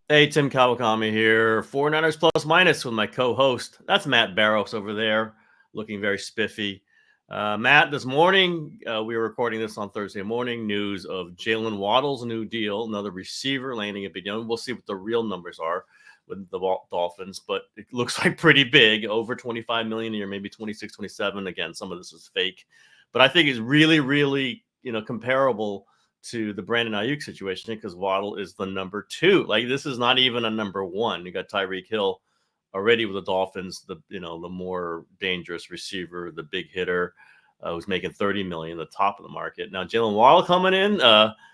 Hey, Tim Kawakami here. 49ers plus minus with my co-host. That's Matt Barrows over there, looking very spiffy. Matt, this morning, we were recording this on Thursday morning, news of Jalen Waddle's new deal, another receiver landing a big deal. We'll see what the real numbers are with the Dolphins, but it looks like pretty big, over 25 million a year, maybe 26, 27. Again, some of this is fake, but I think it's really, really, comparable to the Brandon Aiyuk situation because Waddle is the number 2. Like, this is not even a number 1. You got Tyreek Hill already with the Dolphins, the more dangerous receiver, the big hitter, who's making 30 million, the top of the market. Now Jalen Waddle coming in,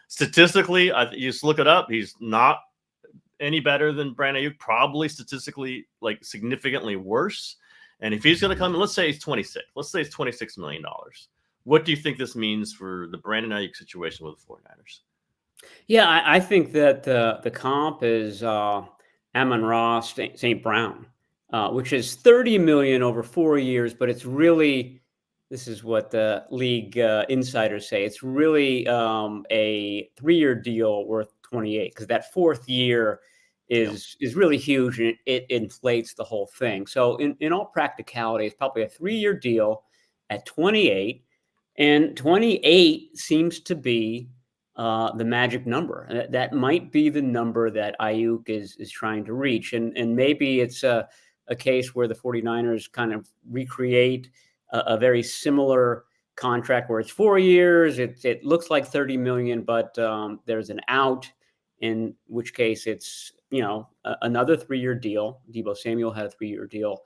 statistically, you just look it up. He's not any better than Brandon Aiyuk, probably statistically like significantly worse. And if he's going to come in, let's say he's $26 million. What do you think this means for the Brandon Aiyuk situation with the 49ers? Yeah, I think that the comp is Amon-Ra St. Brown, which is 30 million over 4 years, but it's really, this is what the league insiders say, it's really a 3-year deal worth 28 because that 4th year is really huge and it inflates the whole thing. So in all practicality, it's probably a 3-year deal at 28. And 28 seems to be the magic number. That might be the number that Aiyuk is trying to reach. And maybe it's a case where the 49ers kind of recreate a very similar contract where it's 4 years. It looks like 30 million, but there's an out, in which case it's, another 3-year deal. Deebo Samuel had a 3-year deal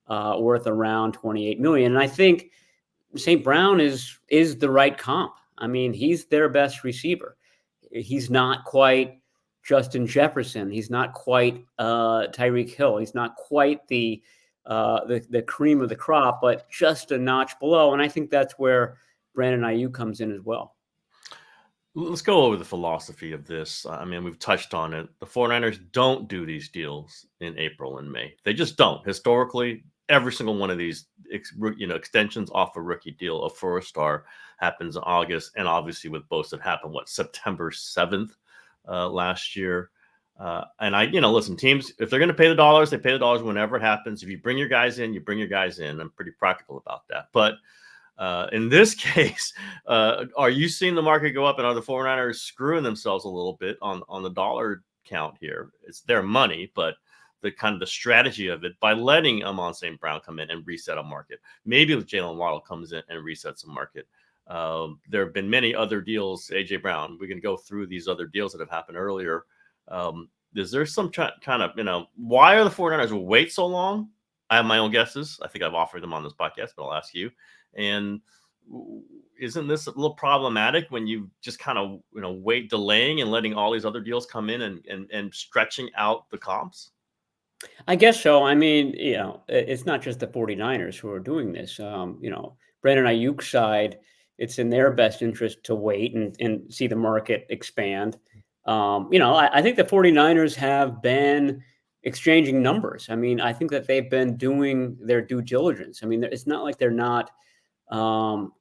worth around 28 million. And I think St. Brown is the right comp. I mean, he's their best receiver. He's not quite Justin Jefferson. He's not quite Tyreek Hill. He's not quite the cream of the crop, but just a notch below. And I think that's where Brandon Aiyuk comes in as well. Let's go over the philosophy of this. I mean, we've touched on it. The 49ers don't do these deals in April and May. They just don't. Historically, every single one of these, extensions off a rookie deal, a 4-star, happens in August. And obviously with Bosa, it happened, September 7th last year. And listen, teams, if they're going to pay the dollars, they pay the dollars whenever it happens. If you bring your guys in, you bring your guys in. I'm pretty practical about that. But in this case, are you seeing the market go up, and are the 49ers screwing themselves a little bit on the dollar count here? It's their money, but the kind of the strategy of it by letting Amon St. Brown come in and reset a market. Maybe if Jalen Waddle comes in and resets a market. There have been many other deals. AJ Brown, we can go through these other deals that have happened earlier. Is there some kind of, why are the 49ers wait so long? I have my own guesses. I think I've offered them on this podcast, but I'll ask you. And isn't this a little problematic when you just kind of, wait, delaying and letting all these other deals come in and stretching out the comps? I guess so. I mean, it's not just the 49ers who are doing this. Brandon Aiyuk's side, it's in their best interest to wait and see the market expand. I think the 49ers have been exchanging numbers. I mean, I think that they've been doing their due diligence. I mean, it's not like they're not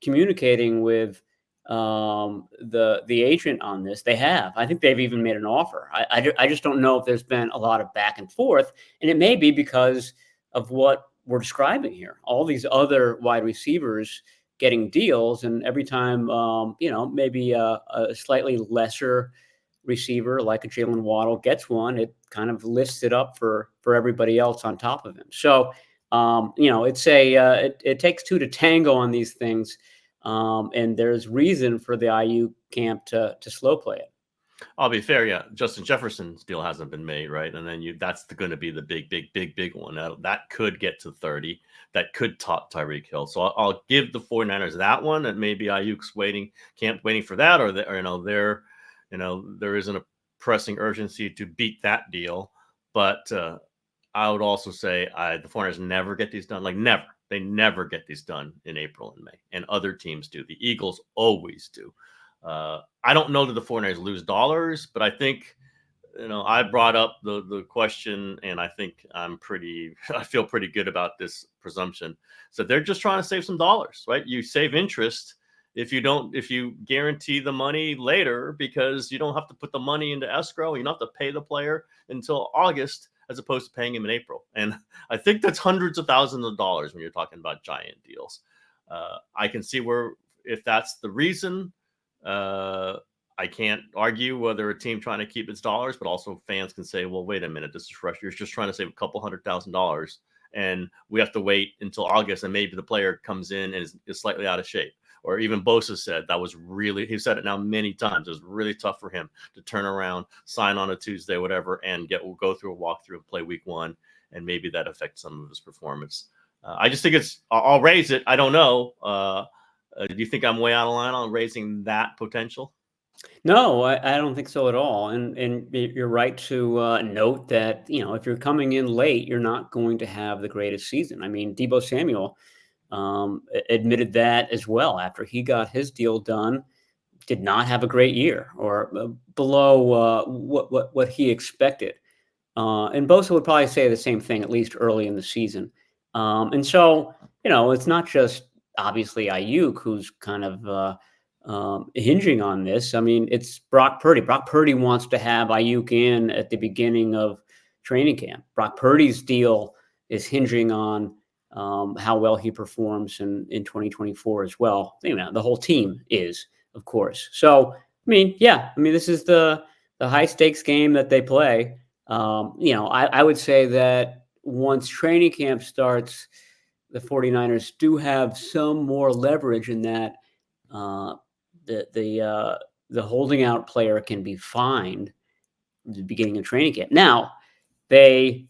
communicating with the agent on this. They have. I think they've even made an offer. I just don't know if there's been a lot of back and forth, and it may be because of what we're describing here. All these other wide receivers getting deals, and every time maybe a slightly lesser receiver like a Jalen Waddle gets one, it kind of lifts it up for everybody else on top of him. So it's it takes two to tango on these things. And there's reason for the Aiyuk camp to slow play it. I'll be fair. Yeah. Justin Jefferson's deal hasn't been made. Right. And then that's going to be the big one. That could get to 30. That could top Tyreek Hill. So I'll give the 49ers that one. And maybe Aiyuk's waiting for that, or there isn't a pressing urgency to beat that deal. But I would also say the 49ers never get these done. Like, never. They never get these done in April and May, and other teams do. The Eagles always do. I don't know that the 49ers lose dollars, but I think, I brought up the question, and I think I feel pretty good about this presumption. So they're just trying to save some dollars, right? You save interest if you guarantee the money later, because you don't have to put the money into escrow, you don't have to pay the player until August as opposed to paying him in April. And I think that's hundreds of thousands of dollars when you're talking about giant deals. I can see where, if that's the reason, I can't argue whether a team trying to keep its dollars, but also fans can say, well, wait a minute, this is fresh. You're just trying to save a couple $100,000, and we have to wait until August, and maybe the player comes in and is slightly out of shape. Or even Bosa said that was really, he said it now many times, it was really tough for him to turn around, sign on a Tuesday, whatever, and go through a walkthrough and play week one, and maybe that affects some of his performance. I just think I'll raise it. I don't know. Do you think I'm way out of line on raising that potential? No, I don't think so at all. And you're right to note that, if you're coming in late, you're not going to have the greatest season. I mean, Deebo Samuel admitted that as well after he got his deal done. Did not have a great year, or below what he expected. And Bosa would probably say the same thing, at least early in the season. And so, it's not just obviously Aiyuk who's kind of hinging on this. I mean, it's Brock Purdy. Brock Purdy wants to have Aiyuk in at the beginning of training camp. Brock Purdy's deal is hinging on how well he performs in 2024 as well. The whole team is, of course. So, this is the high stakes game that they play. I would say that once training camp starts, the 49ers do have some more leverage in that the holding out player can be fined at the beginning of training camp. Now, they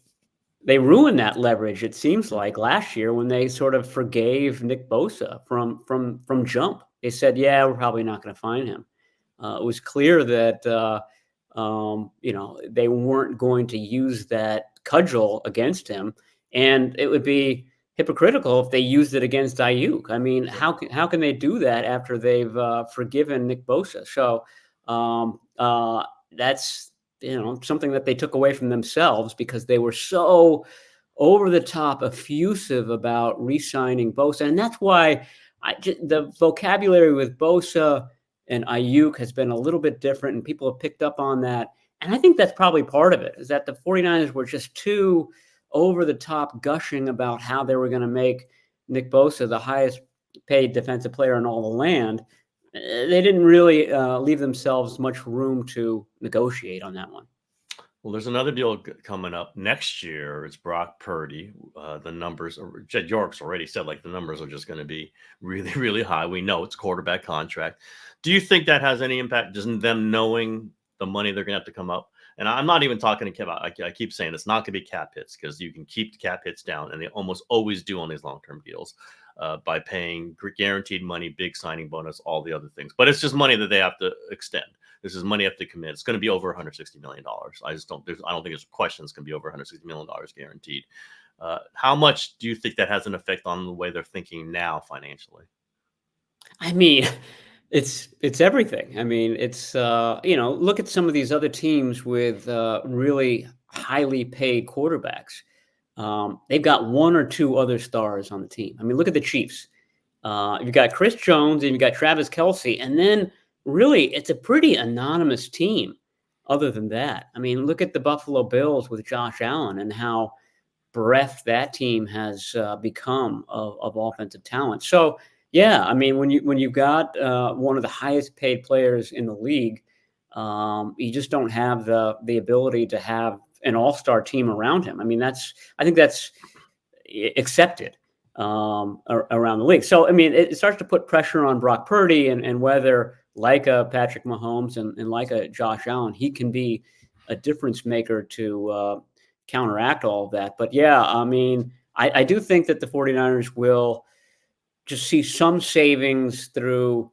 ruined that leverage, it seems like, last year when they sort of forgave Nick Bosa from jump. They said, yeah, we're probably not going to fine him. It was clear that they weren't going to use that cudgel against him, and it would be hypocritical if they used it against Aiyuk. I mean, how can they do that after they've forgiven Nick Bosa? So that's something that they took away from themselves, because they were so over the top effusive about re-signing Bosa, and that's why the vocabulary with Bosa and Aiyuk has been a little bit different, and people have picked up on that. And I think that's probably part of it, is that the 49ers were just too over the top gushing about how they were going to make Nick Bosa the highest paid defensive player in all the land. They didn't really leave themselves much room to negotiate on that one. Well, there's another deal coming up next year. It's Brock Purdy. The numbers, Jed York's already said, like, the numbers are just going to be really, really high. We know it's quarterback contract. Do you think that has any impact, just them knowing the money they're going to have to come up? And I'm not even talking to I keep saying it's not going to be cap hits, because you can keep the cap hits down, and they almost always do on these long-term deals by paying guaranteed money, big signing bonus, all the other things. But it's just money that they have to extend. This is money you have to commit. It's going to be over $160 million. I don't think there's a question it's going to be over $160 million guaranteed. How much do you think that has an effect on the way they're thinking now financially? I mean, it's everything. I mean, it's look at some of these other teams with really highly paid quarterbacks. They've got one or two other stars on the team. I mean, look at the Chiefs. You've got Chris Jones and you've got Travis Kelce, and then really it's a pretty anonymous team other than that. I mean, look at the Buffalo Bills with Josh Allen and how bereft that team has become of offensive talent. So, yeah, I mean, when you've got one of the highest paid players in the league, you just don't have the ability to have an all-star team around him. I mean, I think that's accepted around the league. So, I mean, it starts to put pressure on Brock Purdy, and whether, like a Patrick Mahomes and like a Josh Allen, he can be a difference maker to counteract all of that. But yeah, I mean, I do think that the 49ers will just see some savings through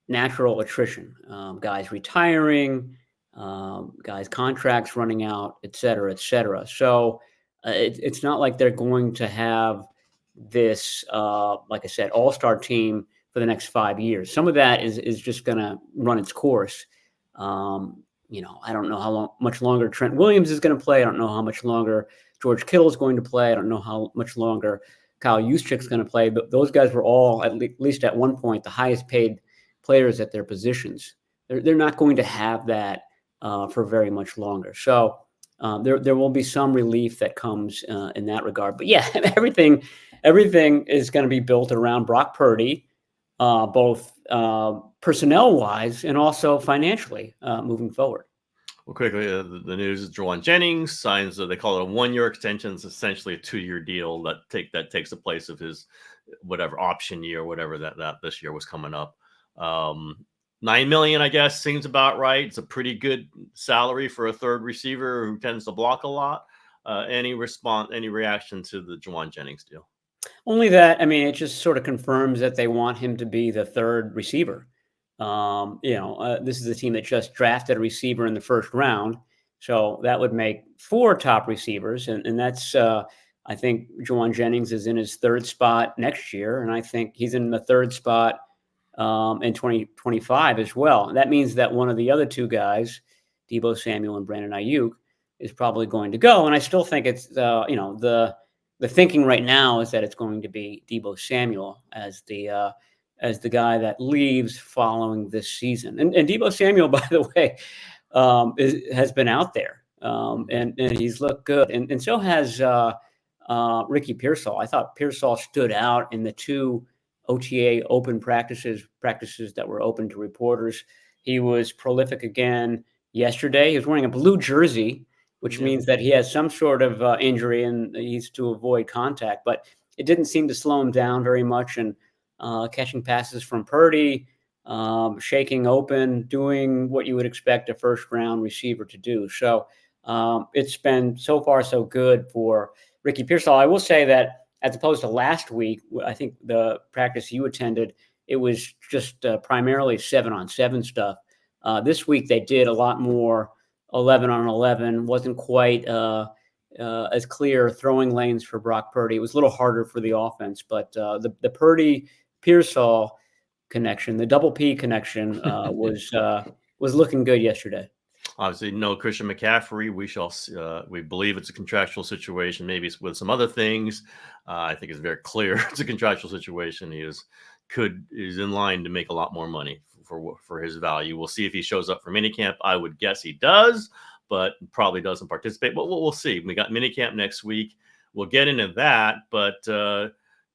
natural attrition, guys retiring, guys' contracts running out, et cetera, et cetera. So it's not like they're going to have this, like I said, all-star team for the next 5 years. Some of that is just going to run its course. I don't know how much longer Trent Williams is going to play. I don't know how much longer George Kittle is going to play. I don't know how much longer Kyle Juszczyk's going to play. Those guys were all, at least at one point, the highest paid players at their positions. They're not going to have that for very much longer. So there will be some relief that comes in that regard. But yeah, everything is going to be built around Brock Purdy, both personnel-wise and also financially moving forward. Well, quickly, the news is Juwan Jennings signs, they call it a 1-year extension. It's essentially a 2-year deal that takes the place of his whatever option year, whatever that this year was coming up. $9 million, I guess, seems about right. It's a pretty good salary for a third receiver who tends to block a lot. Any reaction to the Juwan Jennings deal? Only that, I mean, it just sort of confirms that they want him to be the third receiver. This is a team that just drafted a receiver in the first round. So that would make 4 top receivers. And that's, I think Juwan Jennings is in his third spot next year. And I think he's in the third spot in 2025 as well. And that means that one of the other 2 guys, Deebo Samuel and Brandon Aiyuk, is probably going to go. And I still think it's, the thinking right now is that it's going to be Deebo Samuel as the guy that leaves following this season. And Deebo Samuel, by the way, has been out there and he's looked good. And so has Ricky Pearsall. I thought Pearsall stood out in the 2 OTA open practices that were open to reporters. He was prolific again yesterday. He was wearing a blue jersey, which means that he has some sort of injury and he needs to avoid contact. But it didn't seem to slow him down very much. And catching passes from Purdy, shaking open, doing what you would expect a first-round receiver to do. So it's been so far so good for Ricky Pearsall. I will say that as opposed to last week, I think the practice you attended, it was just primarily 7-on-7 stuff. This week they did a lot more 11-on-11. Wasn't quite as clear throwing lanes for Brock Purdy. It was a little harder for the offense, but the Purdy-Pearsall connection, the double P connection, was looking good yesterday. Obviously, no Christian McCaffrey. We believe it's a contractual situation. Maybe it's with some other things. I think it's very clear it's a contractual situation. He is in line to make a lot more money for his value. We'll see if he shows up for minicamp. I would guess he does, but probably doesn't participate. But we'll see. We got minicamp next week. We'll get into that. But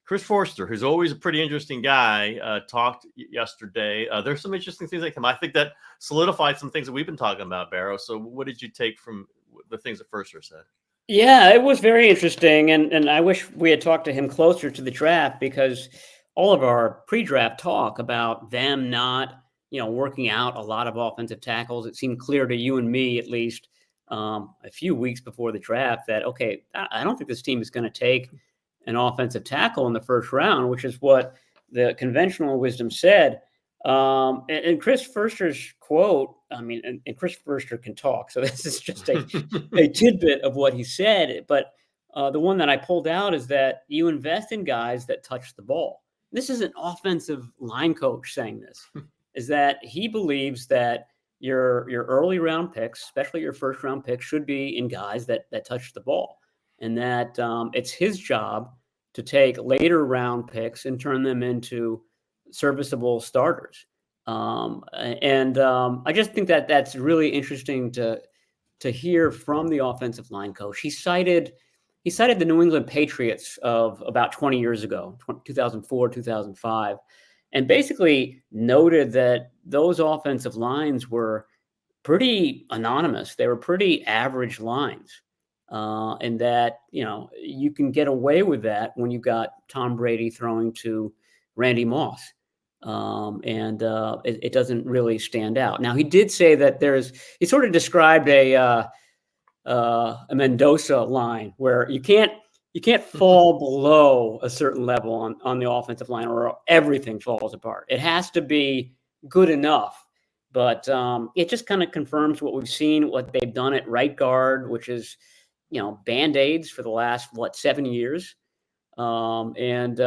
Chris Forster, who's always a pretty interesting guy, talked yesterday. There's some interesting things that come. I think that solidified some things that we've been talking about, Barrows. So what did you take from the things that Forster said? Yeah, it was very interesting. And I wish we had talked to him closer to the draft, because all of our pre-draft talk about them not, working out a lot of offensive tackles, it seemed clear to you and me, at least a few weeks before the draft, that, okay, I don't think this team is going to take an offensive tackle in the first round, which is what the conventional wisdom said. And Chris Forster's quote, and Chris Forster can talk, so this is just a tidbit of what he said. But the one that I pulled out is that you invest in guys that touch the ball. This is an offensive line coach saying this, is that he believes that your early round picks, especially your first round picks, should be in guys that touch the ball. And that it's his job to take later round picks and turn them into serviceable starters. I just think that that's really interesting to hear from the offensive line coach. He cited the New England Patriots of about 20 years ago, 2004, 2005, and basically noted that those offensive lines were pretty anonymous. They were pretty average lines. And that, you can get away with that when you've got Tom Brady throwing to Randy Moss. It doesn't really stand out. Now, he did say that he sort of described a Mendoza line where you can't fall below a certain level on the offensive line, or everything falls apart. It has to be good enough. But it just kind of confirms what we've seen, what they've done at right guard, which is, Band-Aids for the last, 7 years. It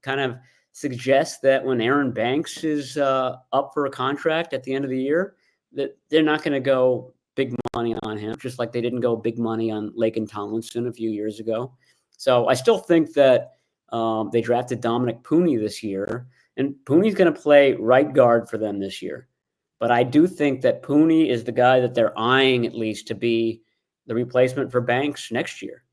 kind of suggests that when Aaron Banks is up for a contract at the end of the year, that they're not going to go big money on him, just like they didn't go big money on Laken Tomlinson a few years ago. So I still think that they drafted Dominic Pooney this year, and Pooney's going to play right guard for them this year. But I do think that Pooney is the guy that they're eyeing at least to be the replacement for Banks next year.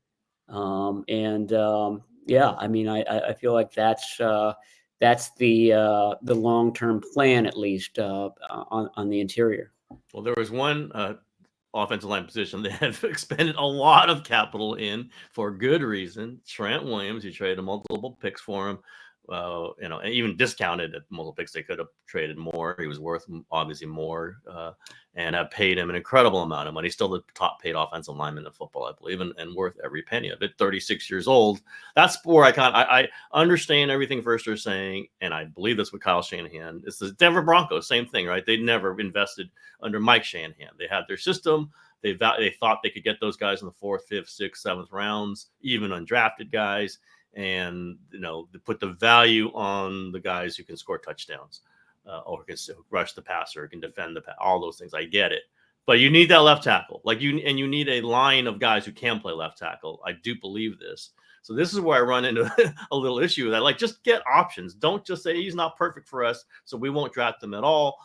Yeah, I mean, I feel like that's the long-term plan, at least on the interior. Well, there was one offensive line position they have expended a lot of capital in for good reason. Trent Williams, you traded multiple picks for him. And even discounted at multiple picks, they could have traded more. He was worth obviously more, and have paid him an incredible amount of money. Still the top paid offensive lineman in football, I believe, and worth every penny of it. 36 years old. That's where I understand everything First are saying, and I believe that's what Kyle Shanahan. It's the Denver Broncos, same thing, right? They never invested under Mike Shanahan. They had their system. They thought they could get those guys in the 4th, 5th, 6th, 7th rounds, even undrafted guys. And put the value on the guys who can score touchdowns, or can rush the passer, can defend all those things. I get it, but you need that left tackle, you need a line of guys who can play left tackle. I do believe this. So this is where I run into a little issue with that. Just get options. Don't just say he's not perfect for us, so we won't draft him at all.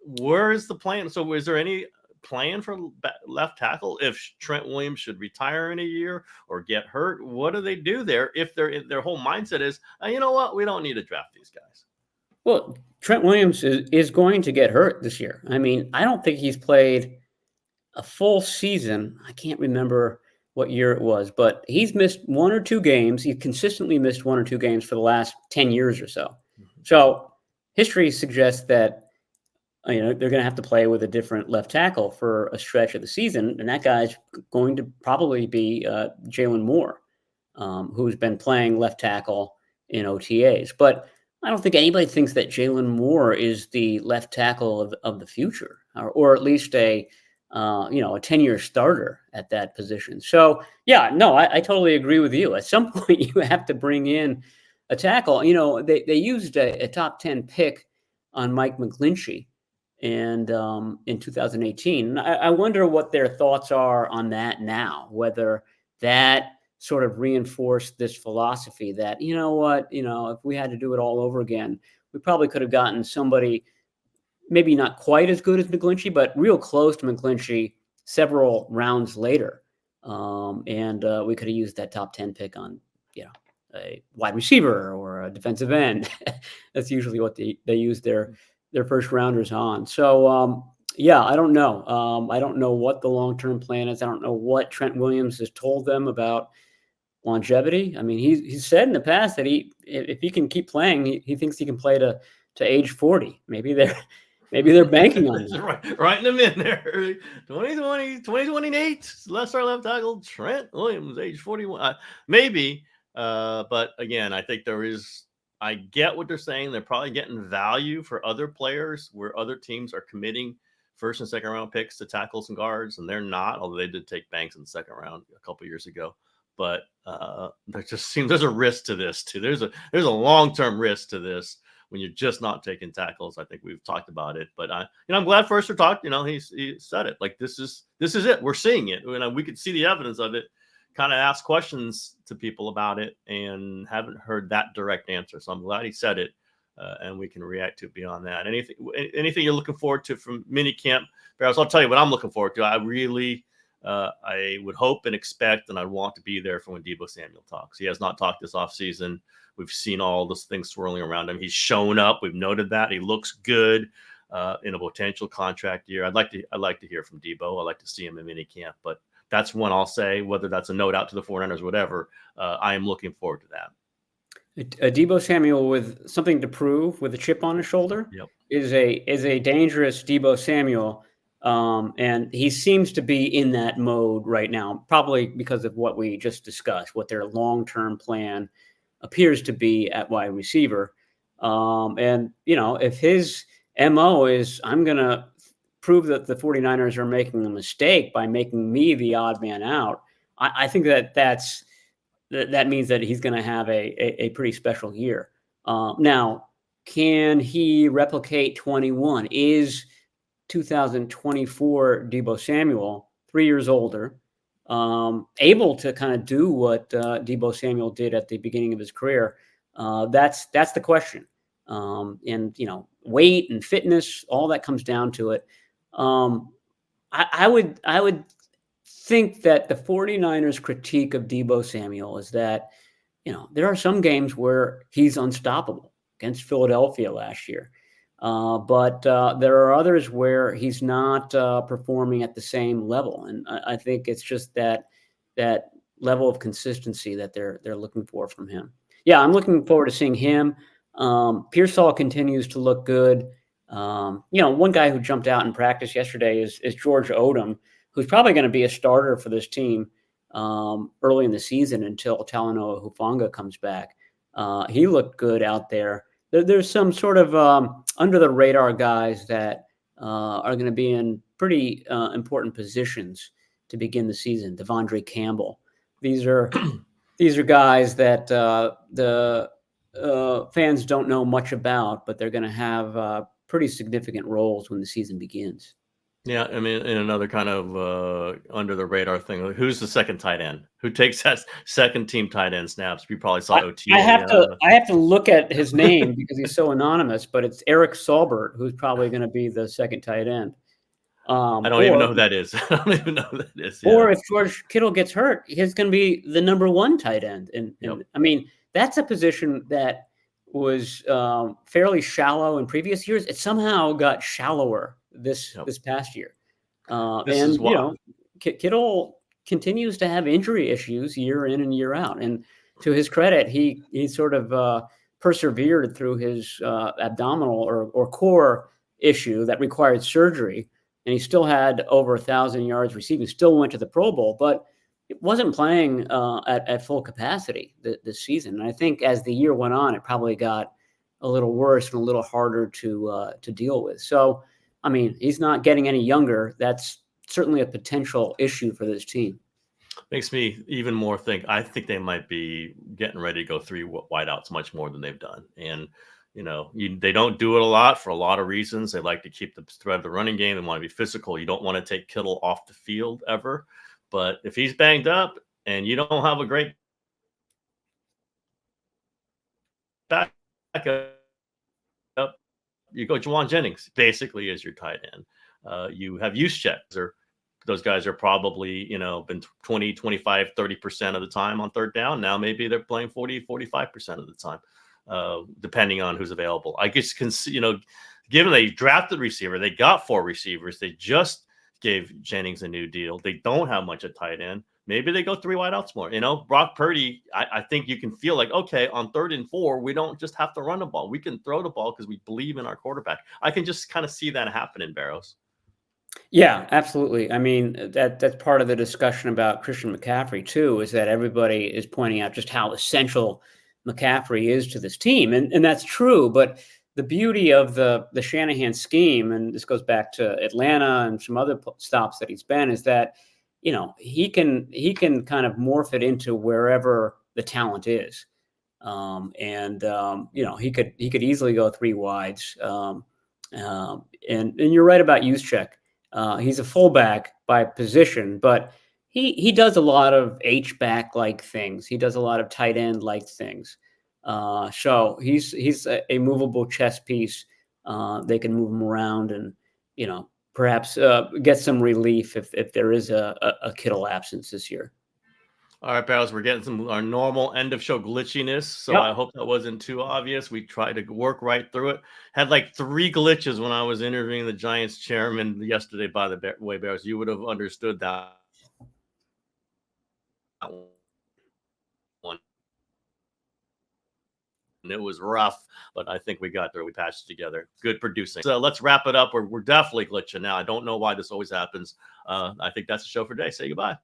Where is the plan? So is there any plan for left tackle if Trent Williams should retire in a year or get hurt? What do they do there if their whole mindset is, you know what, we don't need to draft these guys? Well, Trent Williams is going to get hurt this year. I mean, I don't think he's played a full season. I can't remember what year it was, but he's missed 1 or 2 games. He's consistently missed 1 or 2 games for the last 10 years or so. Mm-hmm. So history suggests that they're going to have to play with a different left tackle for a stretch of the season, and that guy's going to probably be Jalen Moore, who's been playing left tackle in OTAs. But I don't think anybody thinks that Jalen Moore is the left tackle of the future, or at least a 10-year starter at that position. So yeah, no, I totally agree with you. At some point, you have to bring in a tackle. They used a top 10 pick on Mike McGlinchey. And in 2018, I wonder what their thoughts are on that now, whether that sort of reinforced this philosophy that, if we had to do it all over again, we probably could have gotten somebody maybe not quite as good as McGlinchey, but real close to McGlinchey several rounds later. And we could have used that top 10 pick on, a wide receiver or a defensive end. That's usually what they use their first rounders on. So, yeah, I don't know. I don't know what the long-term plan is. I don't know what Trent Williams has told them about longevity. I mean, he's said in the past that if he can keep playing, he thinks he can play to age 40. Maybe they're banking on that. Right in the mid there. 2028, left tackle, Trent Williams, age 41. Maybe, but again, I think I get what they're saying. They're probably getting value for other players where other teams are committing 1st and 2nd round picks to tackles and guards, and they're not, although they did take Banks in the 2nd round a couple years ago. But there just seems there's a risk to this too. There's a long-term risk to this when you're just not taking tackles. I think we've talked about it, but I'm glad Firster talked. He said it. This is it. We're seeing it. We could see the evidence of it. Kind of ask questions to people about it and haven't heard that direct answer. So I'm glad he said it, and we can react to it beyond that. Anything you're looking forward to from minicamp, Barrows? I'll tell you what I'm looking forward to. I really, I would hope and expect, and I want to be there for when Deebo Samuel talks. He has not talked this offseason. We've seen all those things swirling around him. He's shown up. We've noted that. He looks good in a potential contract year. I'd like to hear from Deebo. I'd like to see him in minicamp, but that's one I'll say, whether that's a note out to the 49ers, whatever. I am looking forward to that. Deebo Samuel with something to prove, with a chip on his shoulder, yep, is a dangerous Deebo Samuel, and he seems to be in that mode right now, probably because of what we just discussed, what their long-term plan appears to be at wide receiver. And if his MO is, I'm going to prove that the 49ers are making a mistake by making me the odd man out, I think that means that he's going to have a pretty special year. Now, can he replicate 21? Is 2024 Deebo Samuel 3 years older, able to kind of do what Deebo Samuel did at the beginning of his career? That's the question. And weight and fitness, all that comes down to it. I would think that the 49ers critique of Deebo Samuel is that, there are some games where he's unstoppable, against Philadelphia last year. But there are others where he's not performing at the same level. And I think it's just that level of consistency that they're looking for from him. Yeah, I'm looking forward to seeing him. Pearsall continues to look good. One guy who jumped out in practice yesterday is George Odom, who's probably going to be a starter for this team early in the season until Talanoa Hufanga comes back. He looked good out there. There's some sort of under the radar guys that are going to be in pretty important positions to begin the season. Devondre Campbell. These are guys that the fans don't know much about, but they're going to have pretty significant roles when the season begins. Yeah, I mean, in another kind of under the radar thing, who's the second tight end? Who takes that second team tight end snaps? We probably saw OTA. I have to look at his name because he's so anonymous, but it's Eric Saubert, who's probably going to be the second tight end. I don't even know who that is. I don't even know who that is. Yeah. Or if George Kittle gets hurt, he's going to be the number one tight end. And I mean, that's a position that was fairly shallow in previous years. It somehow got shallower this past year. Kittle continues to have injury issues year in and year out. And to his credit, he sort of persevered through his abdominal or core issue that required surgery. And he still had over 1,000 yards receiving, still went to the Pro Bowl, but it wasn't playing at full capacity this season. And I think as the year went on, it probably got a little worse and a little harder to deal with. So, I mean, he's not getting any younger. That's certainly a potential issue for this team. Makes me even more think. I think they might be getting ready to go 3 wideouts much more than they've done. And they don't do it a lot for a lot of reasons. They like to keep the thread of the running game. They want to be physical. You don't want to take Kittle off the field ever. But if he's banged up and you don't have a great backup, you go Juwan Jennings, basically, as your tight end. You have Juszczyk. Those guys are probably, been 20, 25, 30% of the time on third down. Now maybe they're playing 40, 45% of the time. Depending on who's available. I guess, given they drafted receiver, they got 4 receivers. They just gave Jennings a new deal. They don't have much at tight end. Maybe they go 3 wideouts more. Brock Purdy, I think you can feel like, okay, on 3rd and 4, we don't just have to run the ball. We can throw the ball because we believe in our quarterback. I can just kind of see that happening, Barrows. Yeah, absolutely. I mean, that's part of the discussion about Christian McCaffrey, too, is that everybody is pointing out just how essential McCaffrey is to this team. And that's true. But the beauty of the Shanahan scheme, and this goes back to Atlanta and some other stops that he's been, is that, he can kind of morph it into wherever the talent is. He could easily go 3 wides. And you're right about Juszczyk. He's a fullback by position, but he does a lot of H-back like things. He does a lot of tight end like things. So he's a movable chess piece. They can move him around and, perhaps get some relief if there is a Kittle absence this year. All right, Barrows, we're getting our normal end of show glitchiness. So I hope that wasn't too obvious. We tried to work right through it. Had like 3 glitches when I was interviewing the Giants chairman yesterday, by the way, Barrows. You would have understood that one. And it was rough, but I think we got through. We patched it together. Good producing. So let's wrap it up. We're definitely glitching now. I don't know why this always happens. I think that's the show for today. Say goodbye.